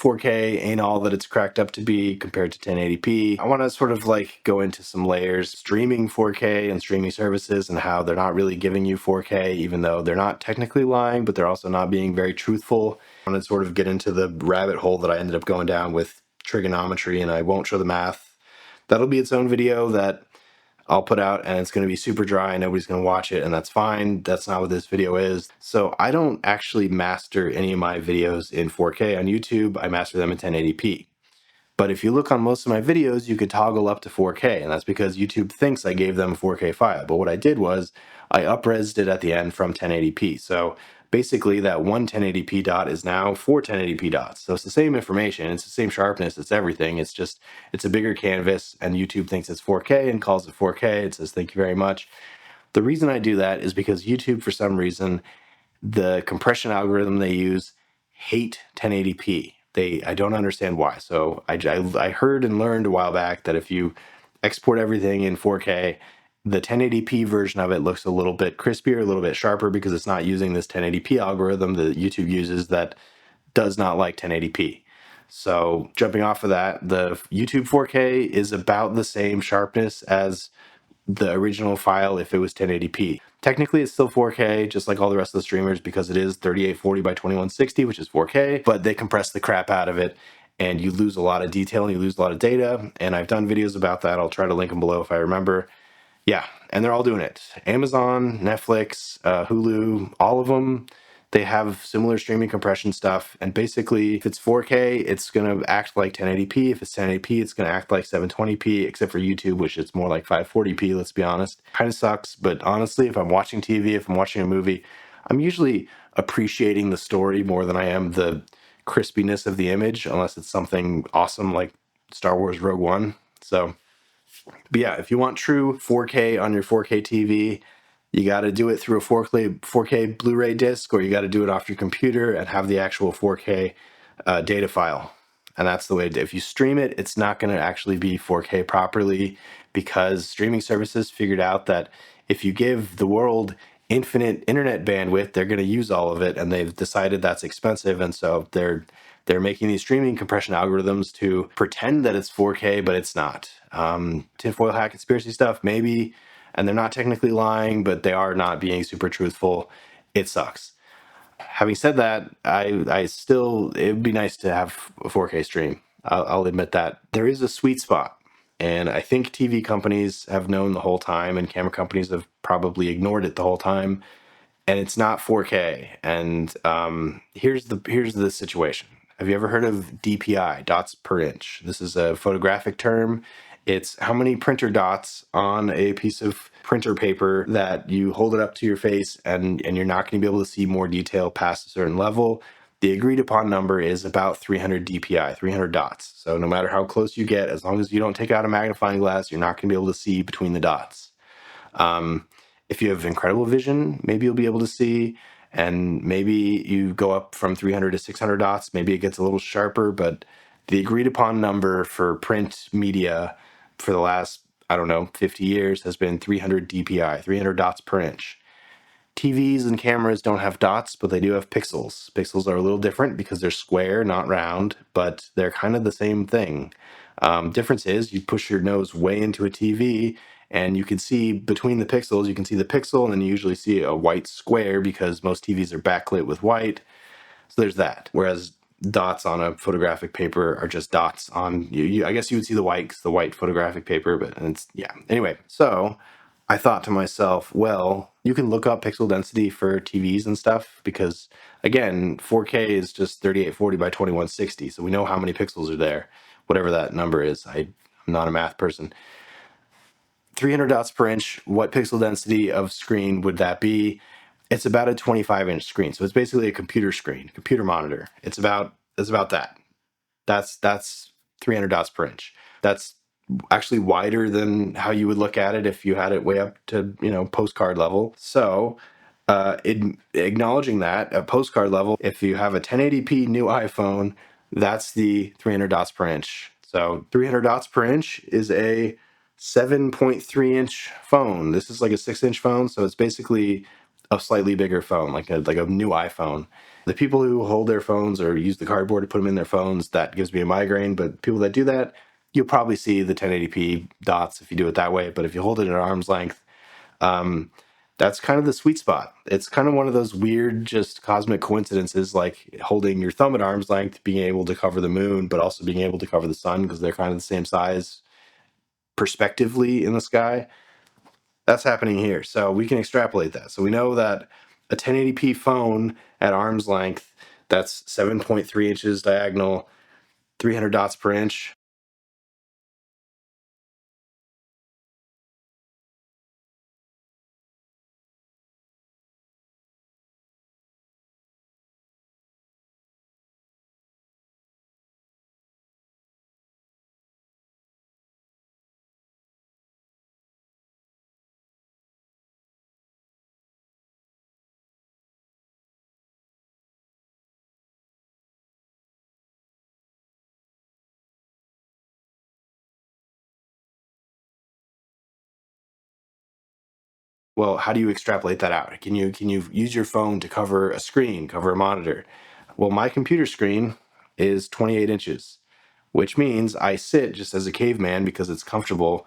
4K ain't all that it's cracked up to be compared to 1080p. I want to sort of like go into some layers, streaming 4K and streaming services and how they're not really giving you 4K, even though they're not technically lying, but they're also not being very truthful. I want to sort of get into the rabbit hole that I ended up going down with trigonometry, and I won't show the math. That'll be its own video that I'll put out, and it's going to be super dry and nobody's going to watch it, and that's fine. That's not what this video is. So I don't actually master any of my videos in 4K on YouTube. I master them in 1080p. But if you look on most of my videos, you could toggle up to 4K, and that's because YouTube thinks I gave them a 4K file. But what I did was I up-resed it at the end from 1080p. So basically that one 1080p dot is now 4 1080p dots. So it's the same information, it's the same sharpness, it's everything. It's just, it's a bigger canvas, and YouTube thinks it's 4K and calls it 4K. It says, thank you very much. The reason I do that is because YouTube, for some reason, the compression algorithm they use hate 1080p. I don't understand why. So I heard and learned a while back that if you export everything in 4K, the 1080p version of it looks a little bit crispier, a little bit sharper, because it's not using this 1080p algorithm that YouTube uses that does not like 1080p. So jumping off of that, the YouTube 4K is about the same sharpness as the original file if it was 1080p. Technically, it's still 4K, just like all the rest of the streamers, because it is 3840 by 2160, which is 4K, but they compress the crap out of it, and you lose a lot of detail and you lose a lot of data, and I've done videos about that. I'll try to link them below if I remember. Yeah, and they're all doing it. Amazon, Netflix, Hulu, all of them, they have similar streaming compression stuff. And basically, if it's 4K, it's going to act like 1080p. If it's 1080p, it's going to act like 720p, except for YouTube, which it's more like 540p, let's be honest. Kind of sucks, but honestly, if I'm watching TV, if I'm watching a movie, I'm usually appreciating the story more than I am the crispiness of the image, unless it's something awesome like Star Wars Rogue One. So, but yeah, if you want true 4K on your 4K TV, you got to do it through a 4K Blu-ray disc, or you got to do it off your computer and have the actual 4K data file. And that's the way if you stream it, it's not going to actually be 4K properly, because streaming services figured out that if you give the world infinite internet bandwidth, they're going to use all of it, and they've decided that's expensive, and so they're making these streaming compression algorithms to pretend that it's 4K, but it's not. Tinfoil hat conspiracy stuff, maybe, and they're not technically lying, but they are not being super truthful. It sucks. Having said that, I still, it would be nice to have a 4K stream. I'll admit that. There is a sweet spot, and I think TV companies have known the whole time, and camera companies have probably ignored it the whole time, and it's not 4K. And here's the situation. Have you ever heard of DPI, dots per inch? This is a photographic term. It's how many printer dots on a piece of printer paper that you hold it up to your face, and you're not going to be able to see more detail past a certain level. The agreed upon number is about 300 DPI, 300 dots. So no matter how close you get, as long as you don't take out a magnifying glass, you're not going to be able to see between the dots. If you have incredible vision, maybe you'll be able to see, and maybe you go up from 300 to 600 dots. Maybe it gets a little sharper, but the agreed upon number for print media for the last, I don't know, 50 years has been 300 DPI, 300 dots per inch. TVs and cameras don't have dots, but they do have pixels. Pixels are a little different because they're square, not round, but they're kind of the same thing. Difference is you push your nose way into a TV, and you can see between the pixels, you can see the pixel, and then you usually see a white square because most TVs are backlit with white. So there's that. Whereas dots on a photographic paper are just dots on you. I guess you would see the white, 'cause the white photographic paper, but it's, yeah. Anyway, so I thought to myself, well, you can look up pixel density for TVs and stuff, because again, 4K is just 3840 by 2160. So we know how many pixels are there, whatever that number is. I'm not a math person. 300 dots per inch, what pixel density of screen would that be? It's about a 25-inch screen. So it's basically a computer screen, computer monitor. It's about that. That's 300 dots per inch. That's actually wider than how you would look at it if you had it way up to, postcard level. So acknowledging that at postcard level, if you have a 1080p new iPhone, that's the 300 dots per inch. So 300 dots per inch is a 7.3-inch phone. This is like a 6-inch phone, so it's basically a slightly bigger phone, like a new iPhone. The people who hold their phones or use the cardboard to put them in their phones, that gives me a migraine. But people that do that, you'll probably see the 1080p dots if you do it that way. But if you hold it at arm's length, um, that's kind of the sweet spot. It's kind of one of those weird, just cosmic coincidences, like holding your thumb at arm's length, being able to cover the moon, but also being able to cover the sun because they're kind of the same size perspectively in the sky. That's happening here. So we can extrapolate that. So we know that a 1080p phone at arm's length, that's 7.3 inches diagonal, 300 dots per inch. Well, how do you extrapolate that out? Can you use your phone to cover a screen, cover a monitor? Well, my computer screen is 28 inches, which means I sit just as a caveman because it's comfortable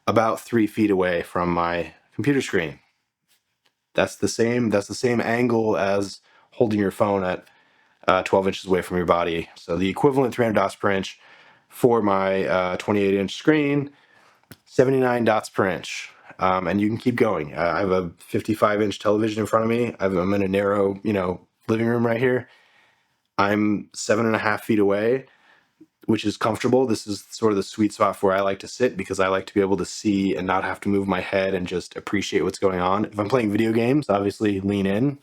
about 3 feet away from my computer screen. That's the same angle as holding your phone at 12 inches away from your body. So the equivalent 300 dots per inch for my 28 inch screen, 79 dots per inch. And you can keep going. I have a 55-inch television in front of me. I'm in a narrow, living room right here. I'm 7.5 feet away, which is comfortable. This is sort of the sweet spot for where I like to sit because I like to be able to see and not have to move my head and just appreciate what's going on. If I'm playing video games, obviously lean in.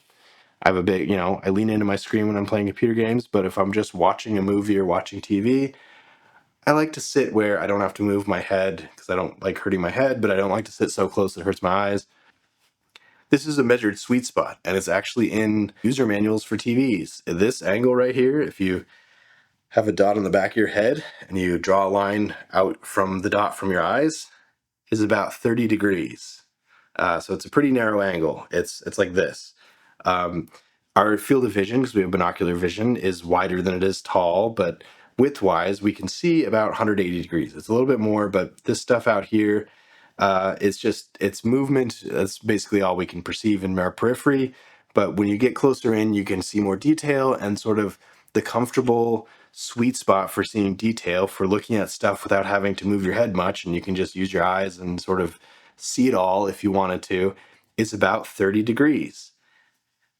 I have a big, I lean into my screen when I'm playing computer games, but if I'm just watching a movie or watching TV, I like to sit where I don't have to move my head because I don't like hurting my head, but I don't like to sit so close it hurts my eyes. This is a measured sweet spot, and it's actually in user manuals for TVs. This angle right here, if you have a dot on the back of your head and you draw a line out from the dot from your eyes, is about 30 degrees. So it's a pretty narrow angle. It's like this. Um, our field of vision, because we have binocular vision, is wider than it is tall, but width-wise, we can see about 180 degrees. It's a little bit more, but this stuff out here, it's movement. That's basically all we can perceive in our periphery. But when you get closer in, you can see more detail and sort of the comfortable sweet spot for seeing detail, for looking at stuff without having to move your head much, and you can just use your eyes and sort of see it all if you wanted to, is about 30 degrees,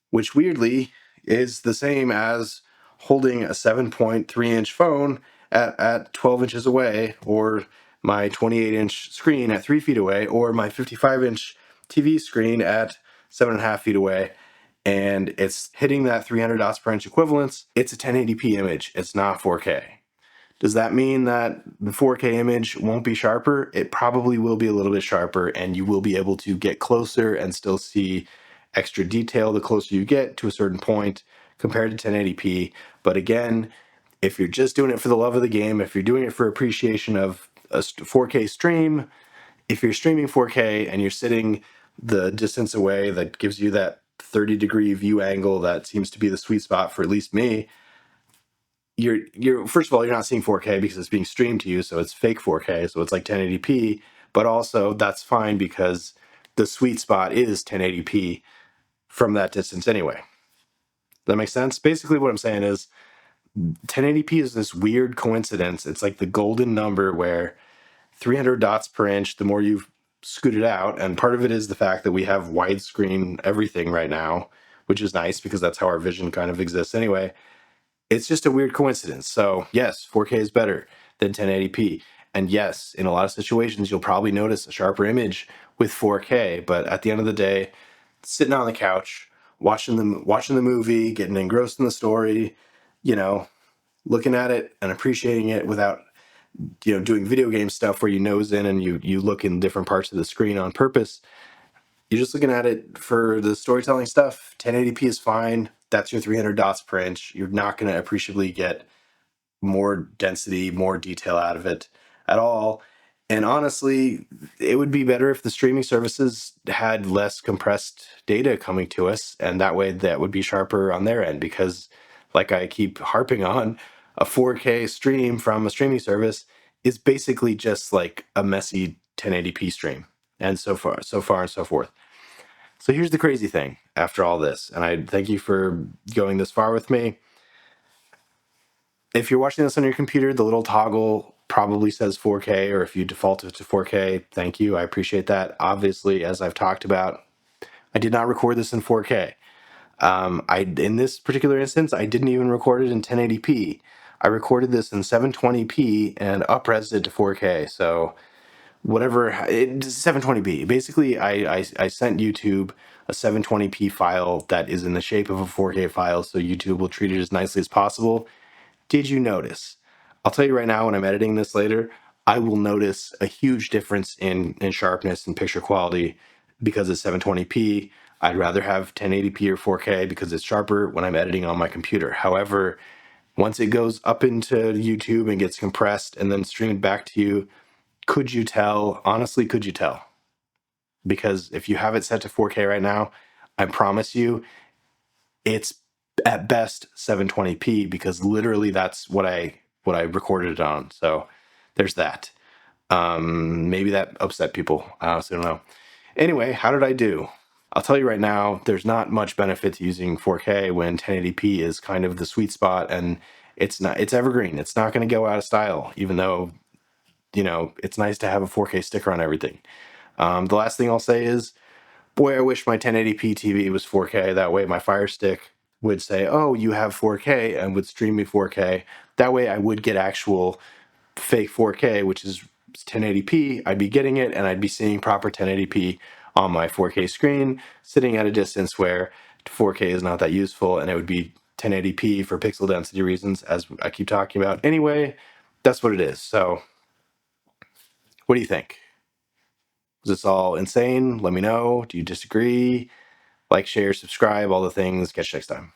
which weirdly is the same as holding a 7.3-inch phone at 12 inches away, or my 28-inch screen at 3 feet away, or my 55-inch TV screen at 7.5 feet away. And it's hitting that 300 dots per inch equivalence. It's a 1080p image. It's not 4K. Does that mean that the 4K image won't be sharper? It probably will be a little bit sharper, and you will be able to get closer and still see extra detail the closer you get to a certain point compared to 1080p. But again, if you're just doing it for the love of the game, if you're doing it for appreciation of a 4K stream, if you're streaming 4K and you're sitting the distance away that gives you that 30-degree view angle that seems to be the sweet spot for at least me, you're first of all, you're not seeing 4K because it's being streamed to you, so it's fake 4K, so it's like 1080p. But also that's fine because the sweet spot is 1080p from that distance anyway. Does that make sense? Basically, what I'm saying is 1080p is this weird coincidence. It's like the golden number where 300 dots per inch, the more you scoot it out, and part of it is the fact that we have widescreen everything right now, which is nice because that's how our vision kind of exists anyway. It's just a weird coincidence. So yes, 4K is better than 1080p. And yes, in a lot of situations, you'll probably notice a sharper image with 4K. But at the end of the day, sitting on the couch, watching the movie, getting engrossed in the story, you know, looking at it and appreciating it without, doing video game stuff where you nose in and you look in different parts of the screen on purpose. You're just looking at it for the storytelling stuff. 1080p is fine. That's your 300 dots per inch. You're not going to appreciably get more density, more detail out of it at all. And honestly, it would be better if the streaming services had less compressed data coming to us, and that way that would be sharper on their end. Because, like I keep harping on, a 4K stream from a streaming service is basically just like a messy 1080p stream, and so far and so forth. So here's the crazy thing after all this, and I thank you for going this far with me. If you're watching this on your computer, the little toggle probably says 4K, or if you default it to 4K, thank you. I appreciate that. Obviously, as I've talked about, I did not record this in 4K. In this particular instance, I didn't even record it in 1080p. I recorded this in 720p and up-resed it to 4K. So whatever, 720p. Basically, I sent YouTube a 720p file that is in the shape of a 4K file, so YouTube will treat it as nicely as possible. Did you notice? I'll tell you right now, when I'm editing this later, I will notice a huge difference in sharpness and picture quality because it's 720p. I'd rather have 1080p or 4K because it's sharper when I'm editing on my computer. However, once it goes up into YouTube and gets compressed and then streamed back to you, could you tell? Honestly, could you tell? Because if you have it set to 4K right now, I promise you, it's at best 720p because literally that's what I recorded it on. So there's that. Maybe that upset people. I honestly don't know. Anyway, how did I do? I'll tell you right now, there's not much benefit to using 4K when 1080p is kind of the sweet spot, and it's evergreen. It's not going to go out of style, even though, it's nice to have a 4K sticker on everything. The last thing I'll say is, boy, I wish my 1080p TV was 4K. That way my Fire Stick would say, oh, you have 4K, and would stream me 4K. That way I would get actual fake 4K, which is 1080p. I'd be getting it, and I'd be seeing proper 1080p on my 4K screen, sitting at a distance where 4K is not that useful, and it would be 1080p for pixel density reasons, as I keep talking about. Anyway, that's what it is. So what do you think? Is this all insane? Let me know. Do you disagree? Like, share, subscribe, all the things. Catch you next time.